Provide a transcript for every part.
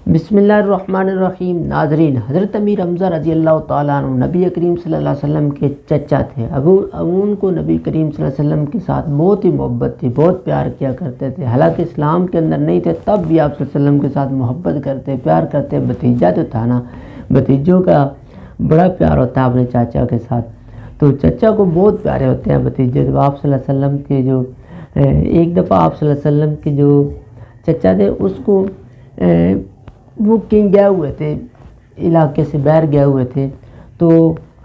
बिस्मिल्लाहिर्रहमानिर्रहीम। नाज़रीन, हज़रत अमीर हमज़ा रज़ी अल्लाह ताला अन्हु नबी करीम सल्लल्लाहु अलैहि वसल्लम के चचा थे। उनको नबी करीम सल्लल्लाहु अलैहि वसल्लम के साथ बहुत ही मोहब्बत थी, बहुत प्यार किया करते थे। हालांकि इस्लाम के अंदर नहीं थे, तब भी आप सल्लल्लाहु अलैहि वसल्लम के साथ मोहब्बत करते, प्यार करते। भतीजा तो था ना, भतीजों का बड़ा प्यार होता है अपने चाचा के साथ। तो चचा को बहुत प्यारे होते हैं भतीजे। तो आप सल्लल्लाहु अलैहि वसल्लम के जो एक दफ़ा आप सल्लल्लाहु अलैहि वसल्लम के जो चचा थे उसको वो कहीं गए हुए थे, इलाके से बाहर गए हुए थे। तो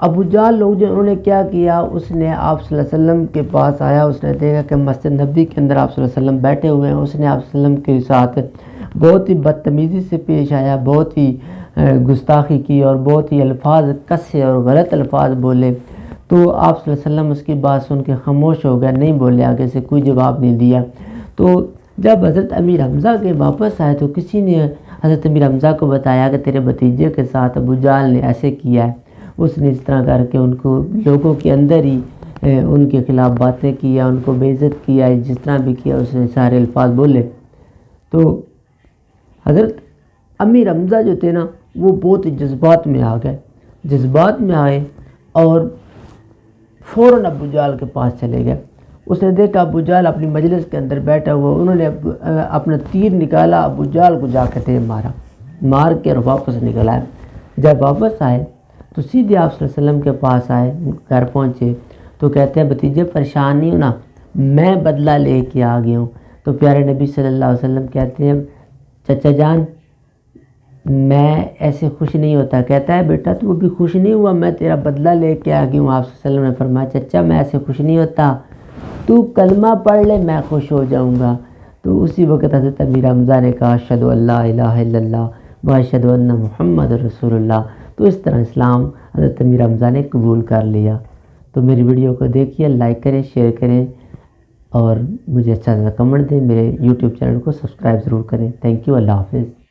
अबू जाल लोग जो उन्होंने क्या किया, उसने आप सल्लल्लाहु अलैहि वसल्लम के पास आया। उसने देखा कि मस्जिद नबी के अंदर आप सल्लल्लाहु अलैहि वसल्लम बैठे हुए हैं। उसने आप सल्लल्लाहु अलैहि वसल्लम के साथ बहुत ही बदतमीज़ी से पेश आया, बहुत ही गुस्ताखी की और बहुत ही अल्फाज कसे और गलत अल्फाज बोले। तो आप सल्लल्लाहु अलैहि वसल्लम उसकी बात सुन के खामोश हो गए, नहीं बोले, आगे से कोई जवाब नहीं दिया। तो जब हज़रत अमीर हमज़ा के वापस आए तो किसी ने हज़रत अमीर हमज़ा को बताया कि तेरे भतीजे के साथ अबू जाल ने ऐसे किया है। उसने इस तरह करके उनको लोगों के अंदर ही उनके ख़िलाफ़ बातें किया, उनको बेइज्जत किया, जिस तरह भी किया उसने सारे अल्फाज बोले। तो हज़रत अमीर हमज़ा जो थे ना, वो बहुत ही जज्बात में आ गए, जज्बात में आए और फ़ौरन अबू जाल के पास चले गए। उसने देखा अबू जाल अपनी मजलिस के अंदर बैठा हुआ। उन्होंने अपना तीर निकाला, अबू जाल को जाकर तीर मारा, मार के और वापस निकल आए। जब वापस आए तो सीधे आप सल्लल्लाहु अलैहि वसल्लम के पास आए, घर पहुँचे तो कहते हैं भतीजे परेशान नहीं हो ना, मैं बदला ले के आ गया हूँ। तो प्यारे नबी सल्लल्लाहु अलैहि वसल्लम कहते हैं चचा जान, मैं ऐसे खुश नहीं होता। कहता है बेटा तू अभी खुश नहीं हुआ, मैं तेरा बदला लेके आ गई हूँ। आप सल्लल्लाहु अलैहि वसल्लम ने फरमाया चचा मैं ऐसे खुश नहीं होता, तू कलमा पढ़ ले, मैं खुश हो जाऊँगा। तो उसी वक़्त हज़रत अमीर हमज़ा ने कहा अशहदु अल्ला इलाहा इल्लल्लाह व अशहदु अन्ना मुहम्मद रसूलुल्लाह। तो इस तरह इस्लाम हज़रत अमीर हमज़ा ने कबूल कर लिया। तो मेरी वीडियो को देखिए, लाइक करें, शेयर करें और मुझे अच्छा सा कमेंट दें। मेरे यूट्यूब चैनल को सब्सक्राइब ज़रूर करें। Thank you. अल्लाह हाफ़िज़।